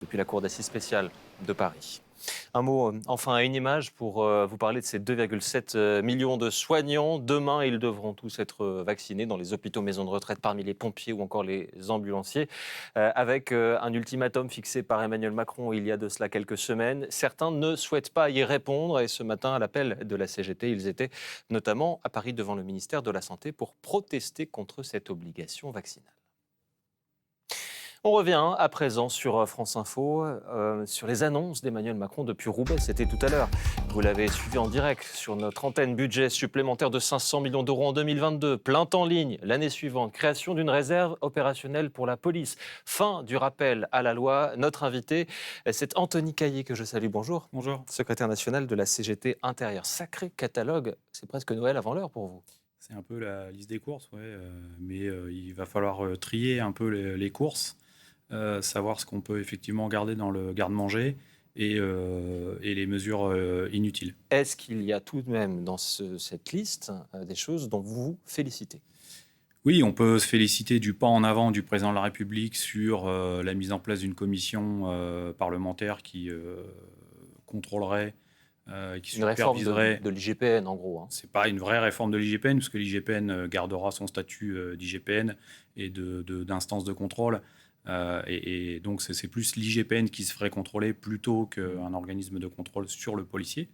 depuis la cour d'assises spéciale de Paris. Un mot, enfin, à une image pour vous parler de ces 2,7 millions de soignants. Demain, ils devront tous être vaccinés dans les hôpitaux, maisons de retraite, parmi les pompiers ou encore les ambulanciers, avec un ultimatum fixé par Emmanuel Macron il y a de cela quelques semaines. Certains ne souhaitent pas y répondre et ce matin, à l'appel de la CGT, ils étaient notamment à Paris devant le ministère de la Santé pour protester contre cette obligation vaccinale. On revient à présent sur France Info, sur les annonces d'Emmanuel Macron depuis Roubaix. C'était tout à l'heure. Vous l'avez suivi en direct sur notre antenne. Budget supplémentaire de 500 millions d'euros en 2022. Plainte en ligne l'année suivante. Création d'une réserve opérationnelle pour la police. Fin du rappel à la loi. Notre invité, c'est Anthony Caillé que je salue. Bonjour. Bonjour. Secrétaire national de la CGT Intérieur. Sacré catalogue. C'est presque Noël avant l'heure pour vous. C'est un peu la liste des courses, ouais, mais il va falloir trier un peu les courses. Savoir ce qu'on peut effectivement garder dans le garde-manger et les mesures inutiles. Est-ce qu'il y a tout de même dans cette liste des choses dont vous vous félicitez ? Oui, on peut se féliciter du pas en avant du président de la République sur la mise en place d'une commission parlementaire qui contrôlerait, qui une réforme superviserait. de l'IGPN, en gros. C'est pas une vraie réforme de l'IGPN, parce que l'IGPN gardera son statut d'IGPN et d'instance de contrôle. Et donc, c'est plus l'IGPN qui se ferait contrôler plutôt qu'un organisme de contrôle sur le policier.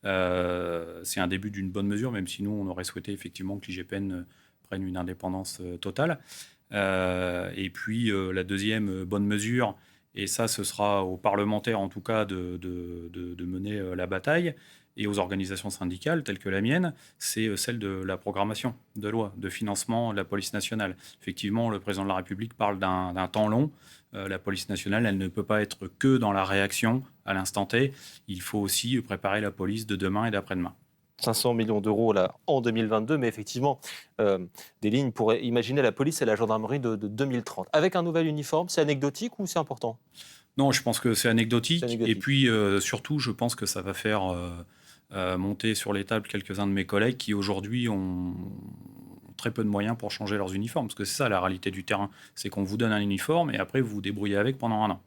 C'est un début d'une bonne mesure, même si nous, on aurait souhaité effectivement que l'IGPN prenne une indépendance totale. Et puis, la deuxième bonne mesure, et ça, ce sera aux parlementaires, en tout cas, de mener la bataille, et aux organisations syndicales telles que la mienne, c'est celle de la programmation de loi, de financement de la police nationale. Effectivement, le président de la République parle d'un temps long. La police nationale, elle ne peut pas être que dans la réaction à l'instant T. Il faut aussi préparer la police de demain et d'après-demain. 500 millions d'euros là, en 2022, mais effectivement, des lignes pour imaginer la police et la gendarmerie de 2030. Avec un nouvel uniforme, c'est anecdotique ou c'est important ? Non, je pense que c'est anecdotique. Et puis, surtout, je pense que ça va faire monter sur les tables quelques-uns de mes collègues qui, aujourd'hui, ont très peu de moyens pour changer leurs uniformes. Parce que c'est ça, la réalité du terrain. C'est qu'on vous donne un uniforme et après, vous vous débrouillez avec pendant un an.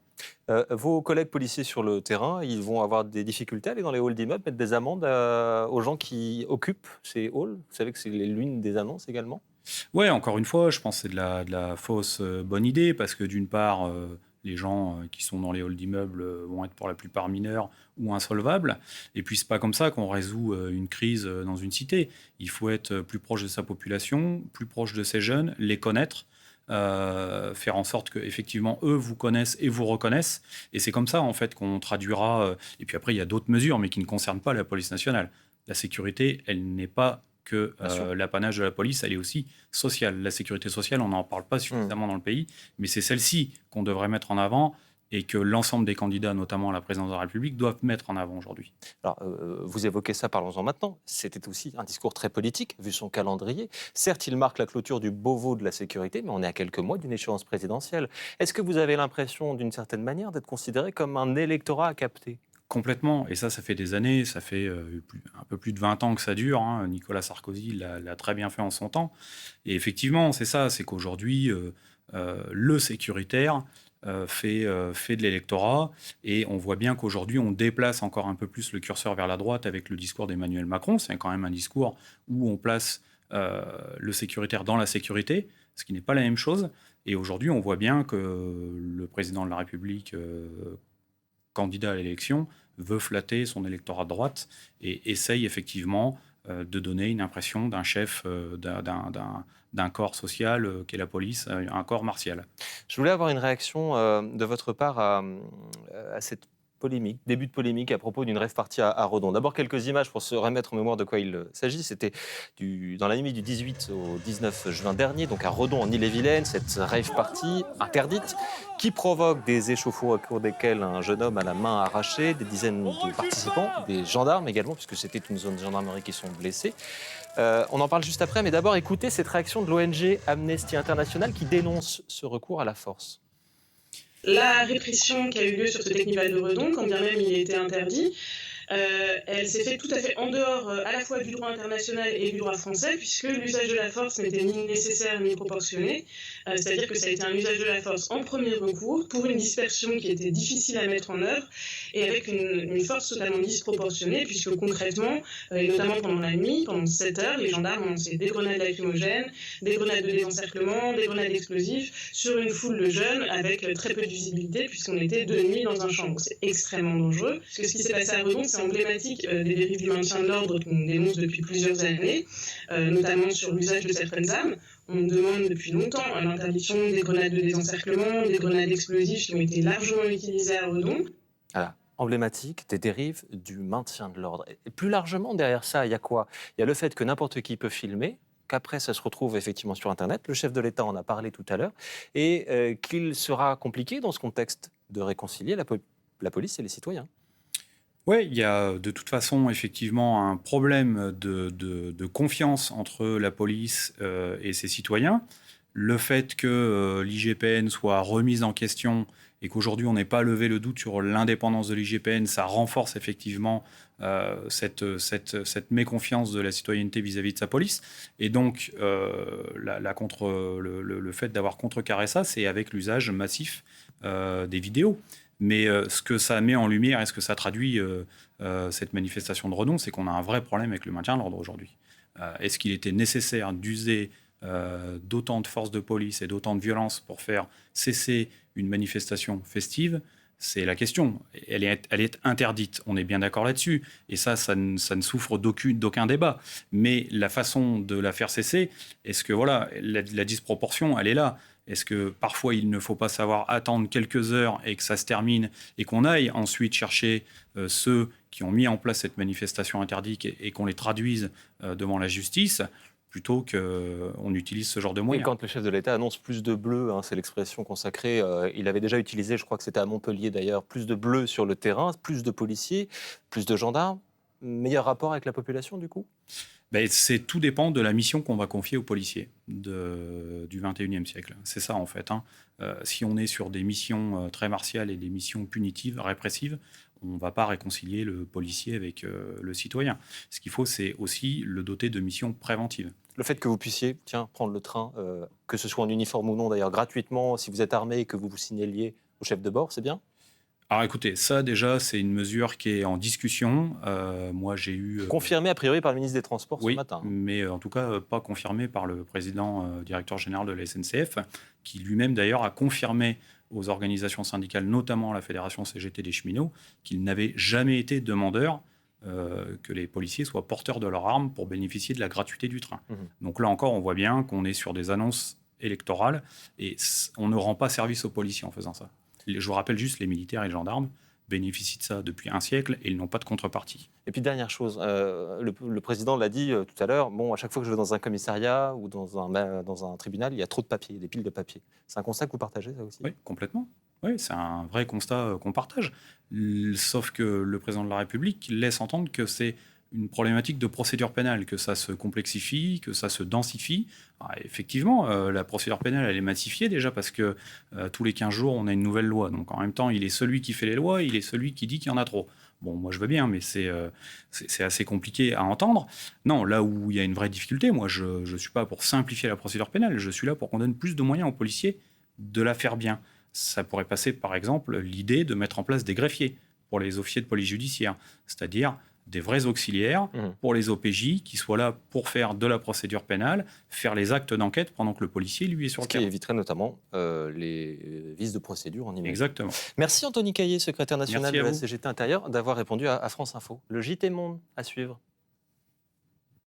Vos collègues policiers sur le terrain, ils vont avoir des difficultés à aller dans les halls d'immeubles, mettre des amendes aux gens qui occupent ces halls ? Vous savez que c'est l'une des annonces également ? Ouais, encore une fois, je pense que c'est de la fausse bonne idée, parce que d'une part, les gens qui sont dans les halls d'immeubles vont être pour la plupart mineurs ou insolvables. Et puis, c'est pas comme ça qu'on résout une crise dans une cité. Il faut être plus proche de sa population, plus proche de ses jeunes, les connaître, faire en sorte qu'effectivement, eux vous connaissent et vous reconnaissent. Et c'est comme ça, en fait, qu'on traduira... et puis après, il y a d'autres mesures, mais qui ne concernent pas la police nationale. La sécurité, elle n'est pas que l'apanage de la police, elle est aussi sociale. La sécurité sociale, on n'en parle pas suffisamment dans le pays, mais c'est celle-ci qu'on devrait mettre en avant et que l'ensemble des candidats, notamment à la présidence de la République, doivent mettre en avant aujourd'hui. Alors, vous évoquez ça, parlons-en maintenant. C'était aussi un discours très politique, vu son calendrier. Certes, il marque la clôture du Beauvau de la sécurité, mais on est à quelques mois d'une échéance présidentielle. Est-ce que vous avez l'impression, d'une certaine manière, d'être considéré comme un électorat à capter ? Complètement, et ça fait des années, ça fait un peu plus de 20 ans que ça dure. Nicolas Sarkozy l'a très bien fait en son temps. Et effectivement, c'est ça, c'est qu'aujourd'hui, le sécuritaire fait de l'électorat, et on voit bien qu'aujourd'hui, on déplace encore un peu plus le curseur vers la droite avec le discours d'Emmanuel Macron. C'est quand même un discours où on place le sécuritaire dans la sécurité, ce qui n'est pas la même chose. Et aujourd'hui, on voit bien que le président de la République... candidat à l'élection, veut flatter son électorat de droite et essaye effectivement de donner une impression d'un chef d'un corps social qu'est la police, un corps martial. Je voulais avoir une réaction de votre part à cette polémique, début de polémique à propos d'une rave-party à Redon. D'abord, quelques images pour se remettre en mémoire de quoi il s'agit. C'était dans la nuit du 18 au 19 juin dernier, donc à Redon, en Ille-et-Vilaine, cette rave-party interdite qui provoque des échauffourées au cours desquels un jeune homme a la main arrachée, des dizaines de participants, des gendarmes également, puisque c'était une zone de gendarmerie qui sont blessés. On en parle juste après, mais d'abord, écoutez cette réaction de l'ONG Amnesty International qui dénonce ce recours à la force. La répression qui a eu lieu sur ce technival de Redon, quand bien même il était interdit, Elle s'est faite tout à fait en dehors à la fois du droit international et du droit français, puisque l'usage de la force n'était ni nécessaire ni proportionné. C'est-à-dire que ça a été un usage de la force en premier recours pour une dispersion qui était difficile à mettre en œuvre et avec une force totalement disproportionnée, puisque concrètement, et notamment pendant la nuit, pendant 7 heures, les gendarmes ont lancé des grenades lacrymogènes, des grenades de désencerclement, des grenades explosives sur une foule de jeunes avec très peu de visibilité, puisqu'on était de nuit dans un champ. Donc c'est extrêmement dangereux. Parce que ce qui s'est passé à Redon, c'est emblématique des dérives du maintien de l'ordre qu'on dénonce depuis plusieurs années, notamment sur l'usage de certaines armes. On demande depuis longtemps l'interdiction des grenades de désencerclement, des grenades explosives qui ont été largement utilisées à Redon. Voilà. Emblématique des dérives du maintien de l'ordre. Et plus largement, derrière ça, il y a quoi? Il y a le fait que n'importe qui peut filmer, qu'après ça se retrouve effectivement sur Internet. Le chef de l'État en a parlé tout à l'heure. Et qu'il sera compliqué dans ce contexte de réconcilier la police et les citoyens. Oui, il y a de toute façon effectivement un problème de confiance entre la police et ses citoyens. Le fait que l'IGPN soit remise en question et qu'aujourd'hui on n'ait pas levé le doute sur l'indépendance de l'IGPN, ça renforce effectivement cette méconfiance de la citoyenneté vis-à-vis de sa police. Et donc le fait d'avoir contrecarré ça, c'est avec l'usage massif des vidéos. Mais ce que ça met en lumière et ce que ça traduit, cette manifestation de Redon, c'est qu'on a un vrai problème avec le maintien de l'ordre aujourd'hui. Est-ce qu'il était nécessaire d'user d'autant de forces de police et d'autant de violence pour faire cesser une manifestation festive? C'est la question. Elle est interdite. On est bien d'accord là-dessus. Et ça ne souffre d'aucun débat. Mais la façon de la faire cesser, est-ce que voilà, la disproportion, elle est là? Est-ce que parfois il ne faut pas savoir attendre quelques heures et que ça se termine et qu'on aille ensuite chercher ceux qui ont mis en place cette manifestation interdite et qu'on les traduise devant la justice plutôt qu'on utilise ce genre de Et moyens? quand le chef de l'État annonce plus de bleu, hein, c'est l'expression consacrée, il avait déjà utilisé, je crois que c'était à Montpellier d'ailleurs, plus de bleu sur le terrain, plus de policiers, plus de gendarmes, meilleur rapport avec la population du coup? Ben, tout dépend de la mission qu'on va confier aux policiers du 21e siècle. C'est ça en fait. Hein. Si on est sur des missions très martiales et des missions punitives, répressives, on ne va pas réconcilier le policier avec le citoyen. Ce qu'il faut, c'est aussi le doter de missions préventives. Le fait que vous puissiez, prendre le train, que ce soit en uniforme ou non d'ailleurs, gratuitement, si vous êtes armé et que vous vous signaliez au chef de bord, c'est bien? Alors écoutez, ça déjà, c'est une mesure qui est en discussion. Moi, j'ai eu... Confirmé a priori par le ministre des Transports ce Oui, matin. mais en tout cas pas confirmé par le président directeur général de la SNCF, qui lui-même d'ailleurs a confirmé aux organisations syndicales, notamment la Fédération CGT des cheminots, qu'il n'avait jamais été demandeur que les policiers soient porteurs de leurs armes pour bénéficier de la gratuité du train. Donc là encore, on voit bien qu'on est sur des annonces électorales et on ne rend pas service aux policiers en faisant ça. Je vous rappelle juste, les militaires et les gendarmes bénéficient de ça depuis un siècle et ils n'ont pas de contrepartie. Et puis dernière chose, le président l'a dit tout à l'heure, bon, à chaque fois que je vais dans un commissariat ou dans un tribunal, il y a trop de papiers, des piles de papier. C'est un constat que vous partagez, ça aussi? Oui, complètement. Oui, c'est un vrai constat qu'on partage. Sauf que le président de la République laisse entendre que c'est une problématique de procédure pénale, que ça se complexifie, que ça se densifie. Alors, effectivement, la procédure pénale, elle est massifiée déjà parce que tous les 15 jours, on a une nouvelle loi. Donc en même temps, il est celui qui fait les lois, il est celui qui dit qu'il y en a trop. Bon, moi je veux bien, mais c'est assez compliqué à entendre. Non, là où il y a une vraie difficulté, moi je ne suis pas pour simplifier la procédure pénale, je suis là pour qu'on donne plus de moyens aux policiers de la faire bien. Ça pourrait passer par exemple l'idée de mettre en place des greffiers pour les officiers de police judiciaire, c'est-à-dire des vrais auxiliaires pour les OPJ qui soient là pour faire de la procédure pénale, faire les actes d'enquête pendant que le policier, lui, est sur le terrain. Ce qui éviterait notamment les vices de procédure en immédiat. Exactement. Merci Anthony Caillé, secrétaire national Merci de à la vous. CGT Intérieur, d'avoir répondu à France Info. Le JT Monde à suivre.